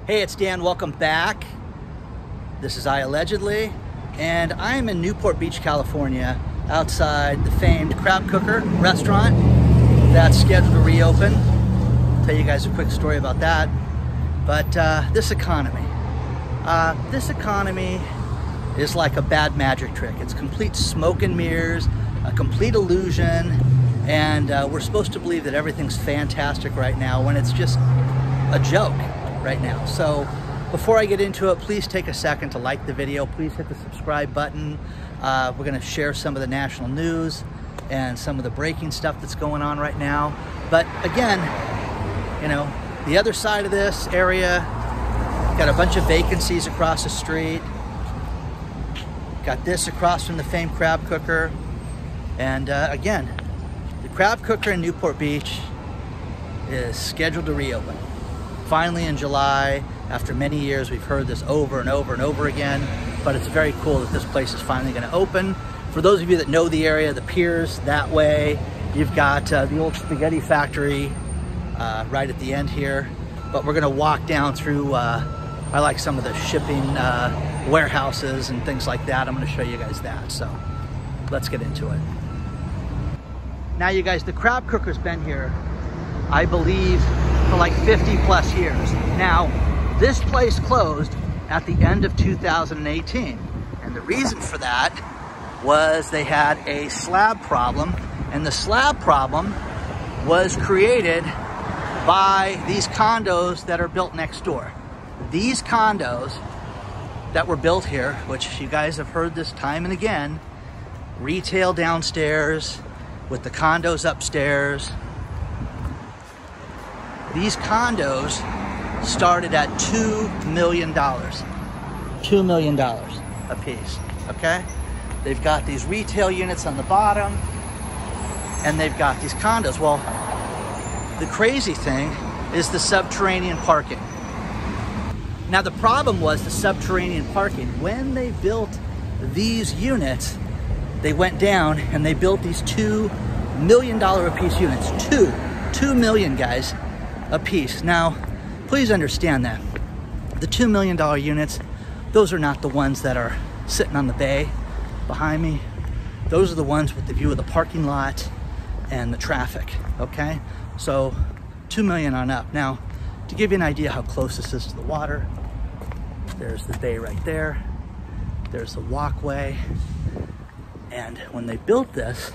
Hey, it's Dan, welcome back. This is iAllegedly, and I'm in Newport Beach, California, outside the famed Crab Cooker restaurant that's scheduled to reopen. I'll tell you guys a quick story about that. But this economy is like a bad magic trick. It's complete smoke and mirrors, a complete illusion, and we're supposed to believe that everything's fantastic right now when it's just a joke right now. So before I get into it, please take a second to like the video. Please hit the subscribe button. We're gonna share some of the national news and some of the breaking stuff that's going on right now. But again, you know, the other side of this area, got a bunch of vacancies across the street. Got this across from the famed Crab Cooker. And again, the Crab Cooker in Newport Beach is scheduled to reopen. Finally in July. After many years, we've heard this over and over and over again, but it's very cool that this place is finally gonna open. For those of you that know the area, the piers that way, you've got the old spaghetti factory right at the end here, but we're gonna walk down through, I like some of the shipping warehouses and things like that. I'm gonna show you guys that, so let's get into it. Now you guys, the Crab Cooker's been here, I believe, for like 50 plus years. Now, this place closed at the end of 2018. And the reason for that was they had a slab problem, and the slab problem was created by these condos that are built next door. These condos that were built here, which you guys have heard this time and again, retail downstairs with the condos upstairs. These condos started at $2 million. $2 million a piece, okay? They've got these retail units on the bottom, and they've got these condos. Well, the crazy thing is the subterranean parking. Now, the problem was the subterranean parking. When they built these units, they went down and they built these $2 million a piece units. $2 million, guys, a piece. Now, please understand that the $2 million units, those are not the ones that are sitting on the bay behind me. Those are the ones with the view of the parking lot and the traffic, okay? So 2 million on up. Now, to give you an idea how close this is to the water, there's the bay right there. There's the walkway. And when they built this,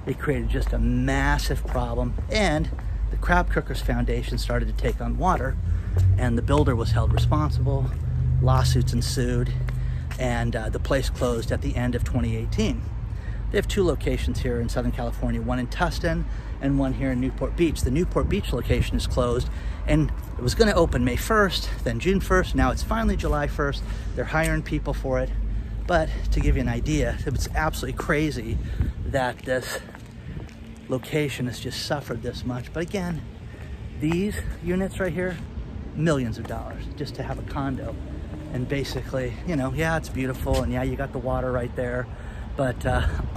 it created just a massive problem. And the Crab Cookers Foundation started to take on water, and the builder was held responsible. Lawsuits ensued, and the place closed at the end of 2018. They have two locations here in Southern California, one in Tustin and one here in Newport Beach. The Newport Beach location is closed, and it was gonna open May 1st, then June 1st, now it's finally July 1st. They're hiring people for it. But to give you an idea, it's absolutely crazy that this location has just suffered this much. But again, these units right here, millions of dollars just to have a condo. And basically, you know, yeah, it's beautiful, and yeah, you got the water right there, but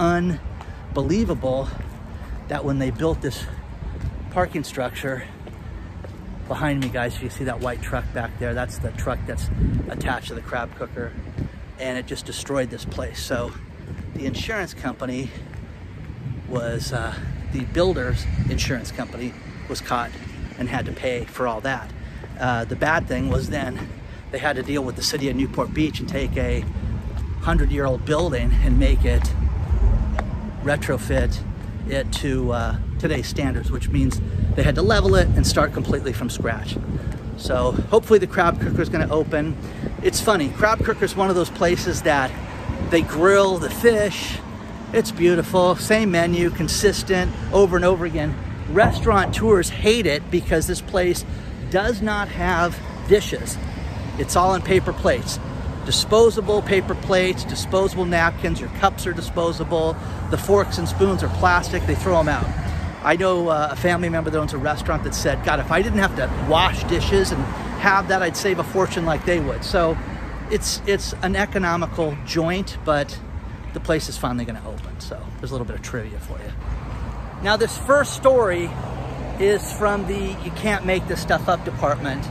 unbelievable that when they built this parking structure behind me, guys, you see that white truck back there, that's the truck that's attached to the Crab Cooker, and it just destroyed this place. So the insurance company was the builder's insurance company was caught and had to pay for all that. The bad thing was then they had to deal with the city of Newport Beach and take a 100-year-old building and make it, retrofit it to today's standards, which means they had to level it and start completely from scratch. So hopefully the Crab Cooker is going to open. It's funny, Crab Cooker is one of those places that they grill the fish. It's beautiful, same menu, consistent, over and over again. Restaurateurs hate it because this place does not have dishes. It's all on paper plates. Disposable paper plates, disposable napkins, your cups are disposable. The forks and spoons are plastic, they throw them out. I know a family member that owns a restaurant that said, God, if I didn't have to wash dishes and have that, I'd save a fortune like they would. So it's an economical joint, but the place is finally gonna open. So there's a little bit of trivia for you. Now this first story is from the You Can't Make This Stuff Up department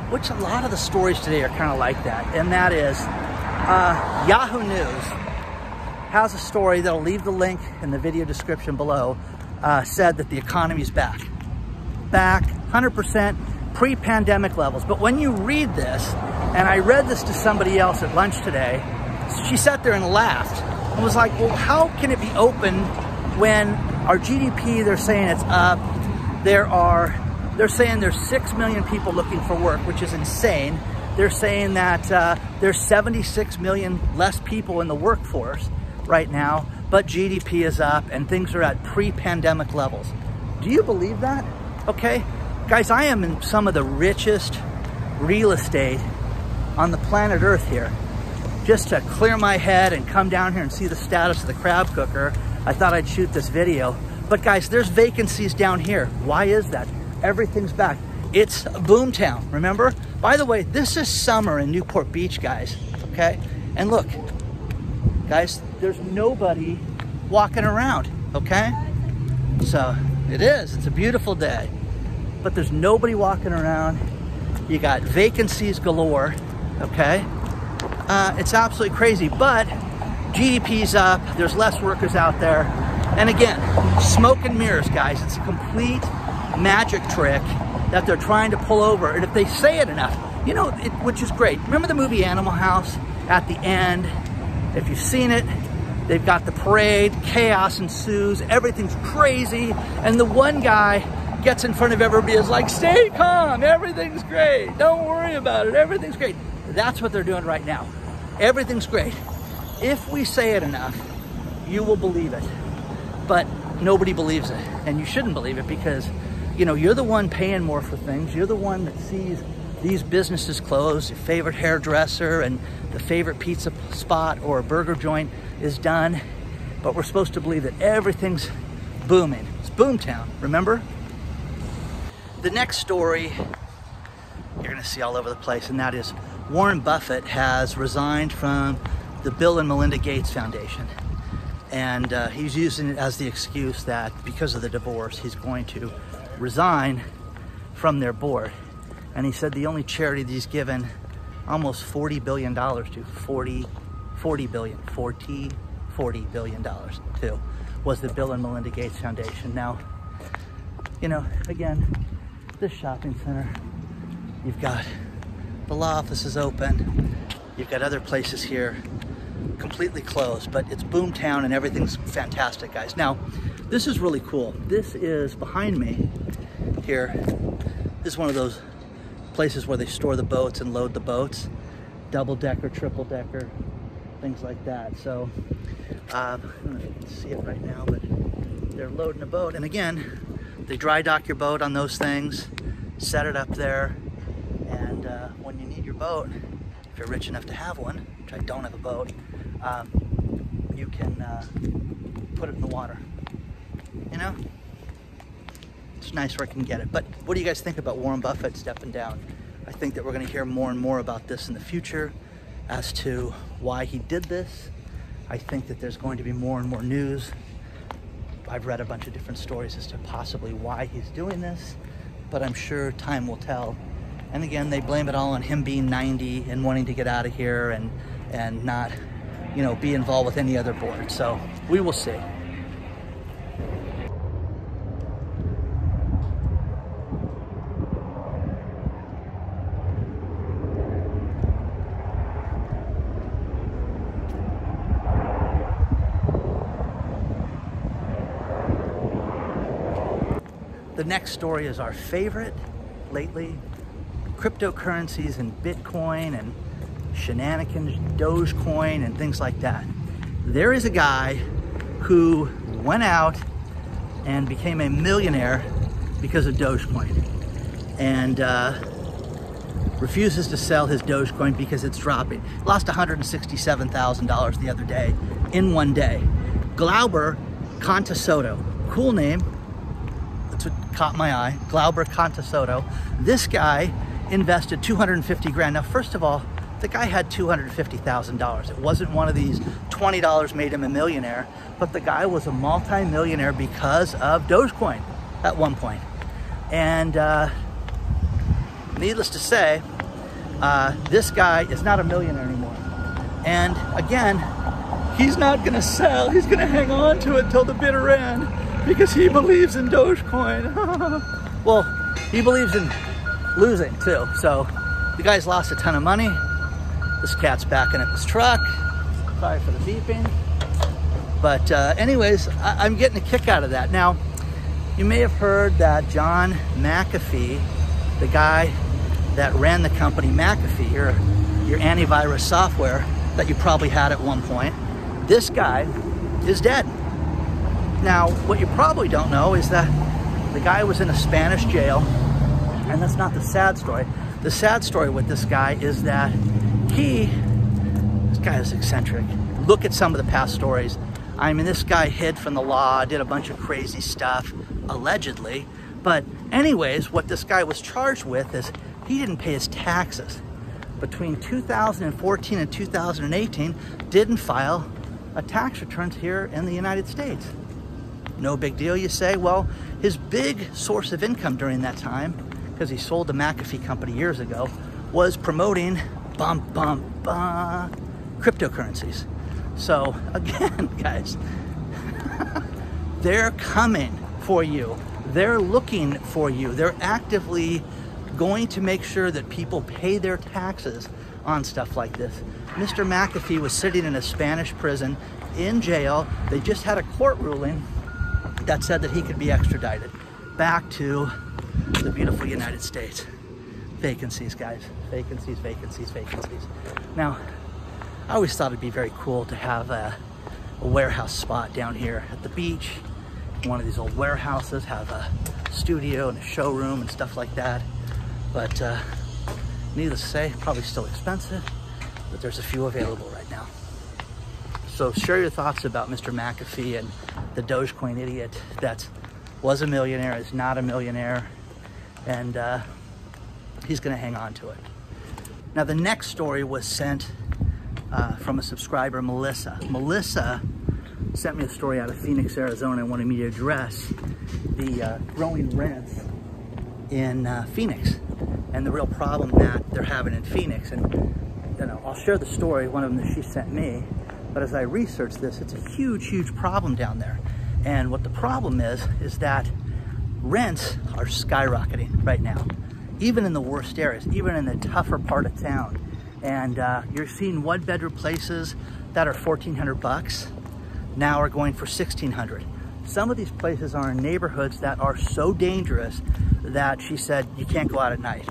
which a lot of the stories today are kind of like that, and that is Yahoo News has a story that'll leave the link in the video description below, said that the economy's back 100% pre-pandemic levels. But when you read this, and I read this to somebody else at lunch today, she sat there and laughed and was like, well, how can it be open when our GDP, they're saying it's up. They're saying there's 6 million people looking for work, which is insane. They're saying that there's 76 million less people in the workforce right now, but GDP is up and things are at pre-pandemic levels. Do you believe that? Okay, guys, I am in some of the richest real estate on the planet Earth here. Just to clear my head and come down here and see the status of the crab cooker, I thought I'd shoot this video. But guys, there's vacancies down here. Why is that? Everything's back. It's boomtown, remember? By the way, this is summer in Newport Beach, guys, okay? And look, guys, there's nobody walking around, okay? So it's a beautiful day, but there's nobody walking around. You got vacancies galore, okay? It's absolutely crazy, but GDP's up, there's less workers out there. And again, smoke and mirrors, guys. It's a complete magic trick that they're trying to pull over. And if they say it enough, you know, which is great. Remember the movie Animal House? At the end, if you've seen it, they've got the parade, chaos ensues, everything's crazy, and the one guy gets in front of everybody, is like, stay calm, everything's great, don't worry about it, everything's great. That's what they're doing right now. Everything's great. If we say it enough, you will believe it. But nobody believes it, and you shouldn't believe it, because you know, you're the one paying more for things. You're the one that sees these businesses close, your favorite hairdresser and the favorite pizza spot or burger joint is done. But we're supposed to believe that everything's booming. It's boomtown, remember? The next story you're gonna see all over the place, and that is Warren Buffett has resigned from the Bill and Melinda Gates Foundation. And he's using it as the excuse that because of the divorce, he's going to resign from their board. And he said the only charity that he's given almost $40 billion to, $40 billion to, was the Bill and Melinda Gates Foundation. Now, you know, again, this shopping center, you've got the law office is open, you've got other places here completely closed, but it's boomtown and everything's fantastic, guys. Now, this is really cool. This is behind me here. This is one of those places where they store the boats and load the boats, double-decker, triple-decker, things like that. So I don't know if you can see it right now, but they're loading a boat, and again, they dry dock your boat on those things, set it up there, and when you need your boat, if you're rich enough to have one, which I don't have a boat, you can put it in the water. You know, it's nice where I can get it. But what do you guys think about Warren Buffett stepping down? I think that we're going to hear more and more about this in the future as to why he did this. I think that there's going to be more and more news. I've read a bunch of different stories as to possibly why he's doing this, but I'm sure time will tell. And again, they blame it all on him being 90 and wanting to get out of here and not, you know, be involved with any other board. So we will see. The next story is our favorite lately, cryptocurrencies and Bitcoin and shenanigans, Dogecoin and things like that. There is a guy who went out and became a millionaire because of Dogecoin, and refuses to sell his Dogecoin because it's dropping. Lost $167,000 the other day in one day. Glauber Contasoto, cool name. That's what caught my eye, Glauber Contasoto. This guy invested 250 grand. Now, first of all, the guy had $250,000. It wasn't one of these $20 made him a millionaire, but the guy was a multi-millionaire because of Dogecoin at one point. And needless to say, This guy is not a millionaire anymore. And again, he's not gonna sell. He's gonna hang on to it till the bitter end because he believes in Dogecoin. Well, he believes in losing too. So the guy's lost a ton of money. This cat's backing up his truck. Sorry for the beeping. But anyways, I'm getting a kick out of that. Now, you may have heard that John McAfee, the guy that ran the company McAfee, your antivirus software that you probably had at one point, this guy is dead. Now, what you probably don't know is that the guy was in a Spanish jail, and that's not the sad story. The sad story with this guy is that this guy is eccentric. Look at some of the past stories. I mean, this guy hid from the law, did a bunch of crazy stuff, allegedly. But anyways, what this guy was charged with is he didn't pay his taxes. Between 2014 and 2018, didn't file a tax return here in the United States. No big deal, you say? Well, his big source of income during that time, because he sold the McAfee company years ago, was promoting cryptocurrencies. So again, guys, they're coming for you. They're looking for you. They're actively going to make sure that people pay their taxes on stuff like this. Mr. McAfee was sitting in a Spanish prison in jail. They just had a court ruling that said that he could be extradited back to the beautiful United States. Vacancies, guys. Vacancies, vacancies, vacancies. Now, I always thought it'd be very cool to have a warehouse spot down here at the beach. One of these old warehouses, have a studio and a showroom and stuff like that. But needless to say, probably still expensive, but there's a few available right now. So share your thoughts about Mr. McAfee and the Dogecoin idiot that was a millionaire, is not a millionaire, and he's gonna hang on to it. Now the next story was sent from a subscriber, Melissa. Melissa sent me a story out of Phoenix, Arizona, and wanted me to address the growing rents in Phoenix and the real problem that they're having in Phoenix. And you know, I'll share the story, one of them that she sent me, but as I researched this, it's a huge, huge problem down there. And what the problem is that rents are skyrocketing right now, even in the worst areas, even in the tougher part of town. And you're seeing one-bedroom places that are $1,400 now are going for $1,600. Some of these places are in neighborhoods that are so dangerous that she said you can't go out at night.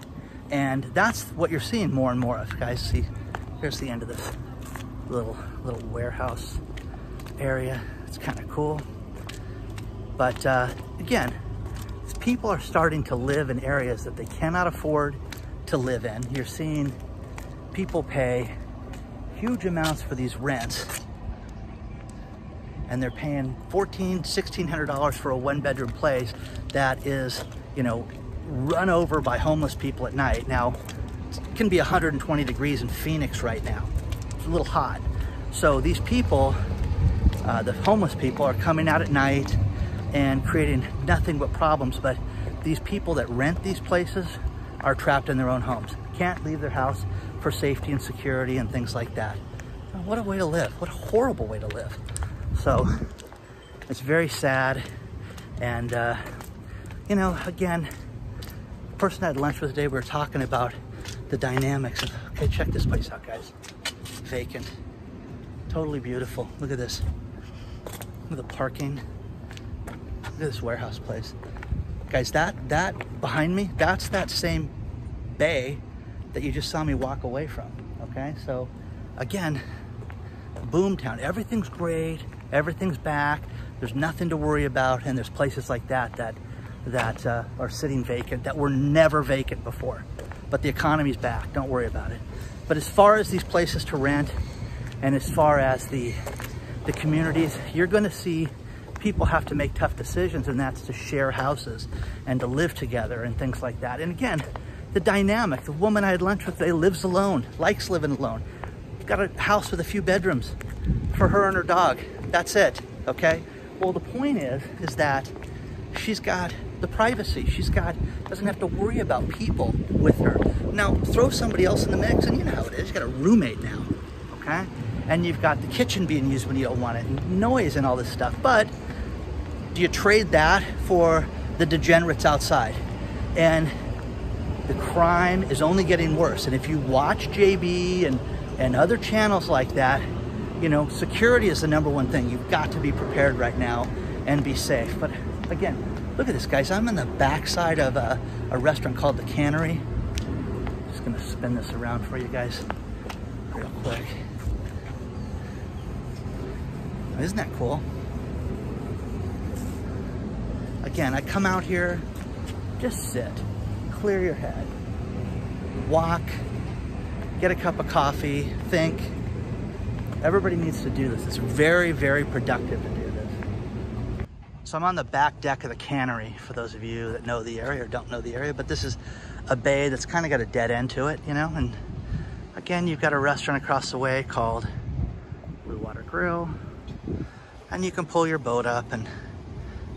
And that's what you're seeing more and more of, guys. See, here's the end of this little warehouse area. It's kind of cool. But again, people are starting to live in areas that they cannot afford to live in. You're seeing people pay huge amounts for these rents, and they're paying $1,400, $1,600 for a one-bedroom place that is, you know, run over by homeless people at night. Now, it can be 120 degrees in Phoenix right now. It's a little hot. So these people, the homeless people, are coming out at night and creating nothing but problems. But these people that rent these places are trapped in their own homes. Can't leave their house for safety and security and things like that. What a way to live. What a horrible way to live. So it's very sad. And, you know, again, the person I had lunch with today, we were talking about the dynamics of, okay, check this place out, guys. Vacant. Totally beautiful. Look at this. Look at the parking. Look at this warehouse place. Guys, that behind me, that's that same bay that you just saw me walk away from, okay? So, again, boomtown. Everything's great. Everything's back. There's nothing to worry about, and there's places like that are sitting vacant that were never vacant before. But the economy's back. Don't worry about it. But as far as these places to rent, and as far as the communities, you're going to see people have to make tough decisions, and that's to share houses and to live together and things like that. And again, the dynamic, the woman I had lunch with today lives alone, likes living alone. Got a house with a few bedrooms for her and her dog. That's it, okay? Well, the point is that she's got the privacy. Doesn't have to worry about people with her. Now, throw somebody else in the mix, and you know how it is. You've got a roommate now, okay? And you've got the kitchen being used when you don't want it, and noise and all this stuff. But do you trade that for the degenerates outside? And the crime is only getting worse. And if you watch JB and other channels like that, you know, security is the #1 thing. You've got to be prepared right now and be safe. But again, look at this, guys. I'm in the backside of a restaurant called The Cannery. Just gonna spin this around for you guys real quick. Isn't that cool? Again, I come out here, just sit, clear your head, walk, get a cup of coffee, think. Everybody needs to do this. It's very, very productive to do this. So I'm on the back deck of The Cannery, for those of you that know the area or don't know the area, but this is a bay that's kind of got a dead end to it, you know? And again, you've got a restaurant across the way called Blue Water Grill, and you can pull your boat up and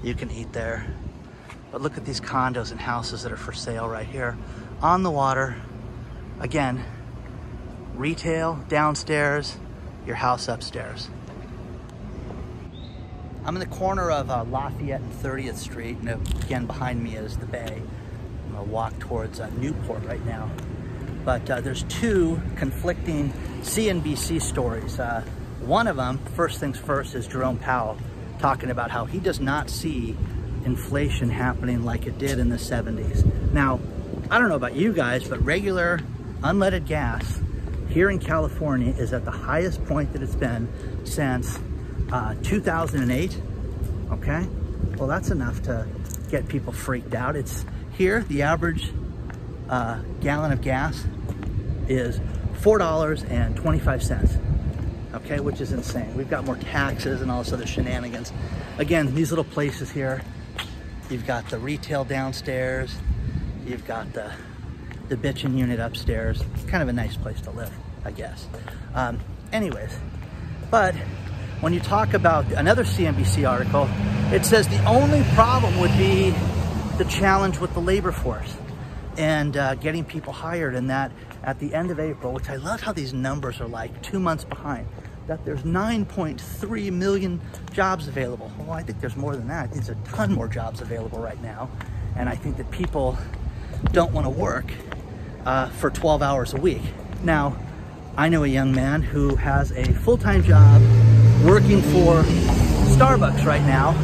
you can eat there. But look at these condos and houses that are for sale right here on the water. Again, retail downstairs, your house upstairs. I'm in the corner of Lafayette and 30th Street, and again, behind me is the bay. I'm gonna walk towards Newport right now. But there's two conflicting CNBC stories. One of them, first things first, is Jerome Powell talking about how he does not see inflation happening like it did in the 70s. Now, I don't know about you guys, but regular unleaded gas here in California is at the highest point that it's been since 2008, okay? Well, that's enough to get people freaked out. It's here, the average gallon of gas is $4.25, okay, which is insane. We've got more taxes and all this other shenanigans. Again, these little places here, you've got the retail downstairs, you've got the bitchin' unit upstairs. It's kind of a nice place to live, I guess. Anyways, but when you talk about another CNBC article, it says the only problem would be the challenge with the labor force and getting people hired, and that at the end of April, which I love how these numbers are like 2 months behind, that there's 9.3 million jobs available. Well, I think there's more than that. I think there's a ton more jobs available right now. And I think that people don't want to work for 12 hours a week. Now, I know a young man who has a full-time job working for Starbucks right now,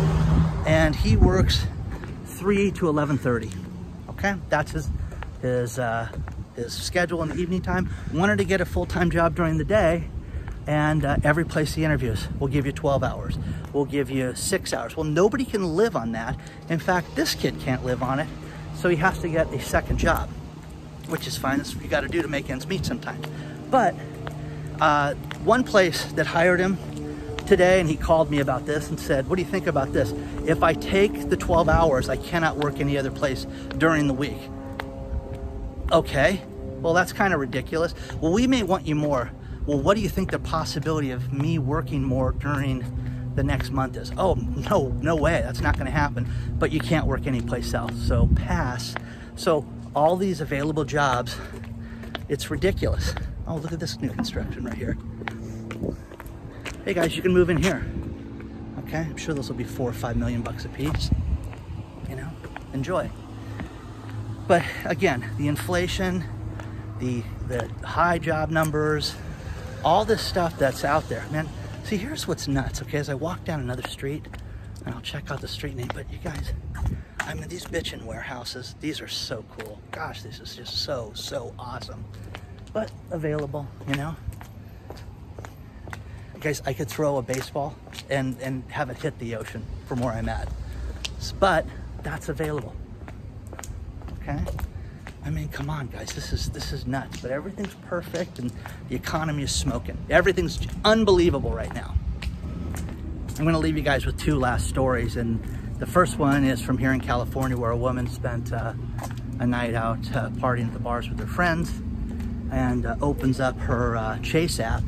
and he works 3 to 11:30. Okay, that's his schedule in the evening time. Wanted to get a full-time job during the day, and every place he interviews will give you 12 hours. We'll give you 6 hours. Well, nobody can live on that. In fact, this kid can't live on it, so he has to get a second job, which is fine. That's what you got to do to make ends meet sometimes. But one place that hired him today, and he called me about this and said, what do you think about this? If I take the 12 hours, I cannot work any other place during the week. Okay, well, that's kind of ridiculous. Well, we may want you more. Well, what do you think the possibility of me working more during the next month is? Oh, no way, that's not gonna happen. But you can't work anyplace else, so pass. So all these available jobs, it's ridiculous. Oh, look at this new construction right here. Hey guys, you can move in here. Okay, I'm sure those will be $4 or $5 million bucks a piece. You know, enjoy. But again, the inflation, the high job numbers, all this stuff that's out there, man. See, here's what's nuts, okay? As I walk down another street, and I'll check out the street name, but you guys, I mean, these bitchin' warehouses, these are so cool. Gosh, this is just so awesome. But available, you know? Guys, I could throw a baseball and have it hit the ocean from where I'm at. But that's available, okay? I mean, come on, guys, this is nuts. But everything's perfect and the economy is smoking. Everything's unbelievable right now. I'm gonna leave you guys with two last stories. And the first one is from here in California, where a woman spent a night out partying at the bars with her friends, and opens up her Chase app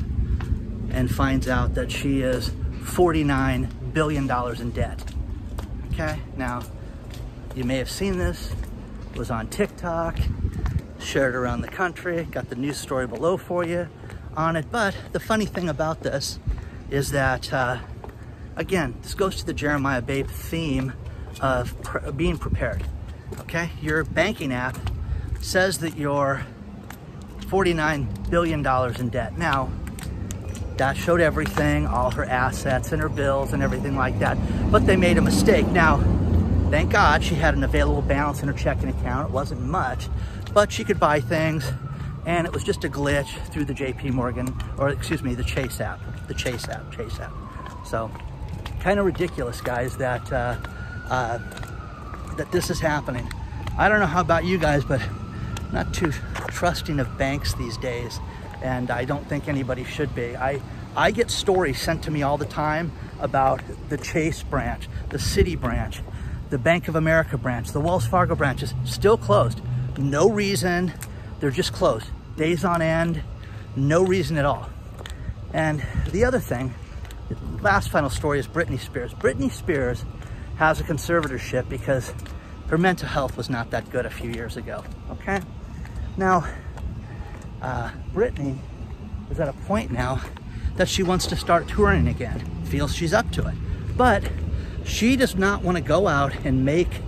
and finds out that she is $49 billion in debt. Okay, now You may have seen this. It was on TikTok, shared around the country, got the news story below for you on it. But the funny thing about this is that, again, this goes to the Jeremiah Babe theme of being prepared, okay? Your banking app says that you're $49 billion in debt. Now, that showed everything, all her assets and her bills and everything like that, but they made a mistake. Now, thank God she had an available balance in her checking account. It wasn't much, but she could buy things, and it was just a glitch through the JP Morgan, or excuse me, the Chase app. So, kind of ridiculous, guys, that that this is happening. I don't know how about you guys, but I'm not too trusting of banks these days, and I don't think anybody should be. I get stories sent to me all the time about the Chase branch, the Citi branch, the Bank of America branch, the Wells Fargo branch is still closed. No reason, they're just closed. Days on end, no reason at all. And the other thing, the last final story is Britney Spears. Britney Spears has a conservatorship because her mental health was not that good a few years ago, okay? Now, Britney is at a point now that she wants to start touring again, feels she's up to it. But she does not want to go out and make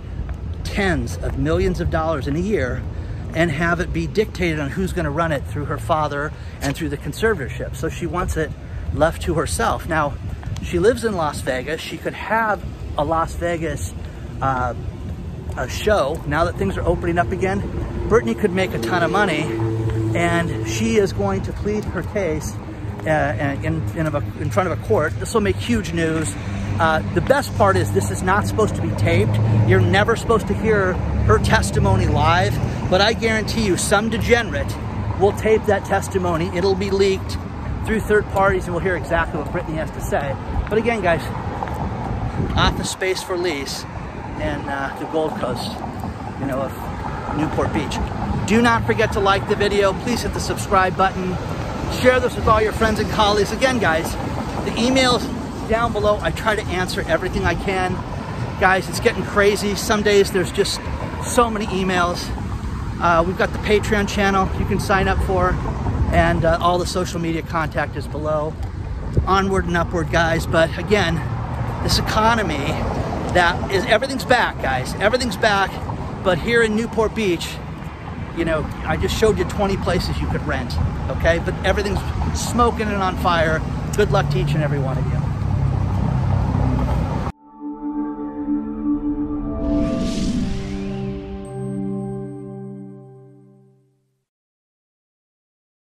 tens of millions of dollars in a year and have it be dictated on who's going to run it through her father and through the conservatorship. So she wants it left to herself. Now, she lives in Las Vegas. She could have a Las Vegas a show. Now that things are opening up again, Britney could make a ton of money, and she is going to plead her case in front of a court. This will make huge news. The best part is this is not supposed to be taped. You're never supposed to hear her testimony live, but I guarantee you some degenerate will tape that testimony. It'll be leaked through third parties, and we'll hear exactly what Britney has to say. But again, guys, office space for lease in the Gold Coast, you know, of Newport Beach. Do not forget to like the video. Please hit the subscribe button. Share this with all your friends and colleagues. Again, guys, the emails down below, I try to answer everything I can. Guys, it's getting crazy. Some days there's just so many emails. We've got the Patreon channel you can sign up for, and all the social media contact is below. Onward and upward, guys. But again, this economy, that is, everything's back, guys. Everything's back. But here in Newport Beach, you know, I just showed you 20 places you could rent, okay? But everything's smoking and on fire. Good luck to each and every one of you.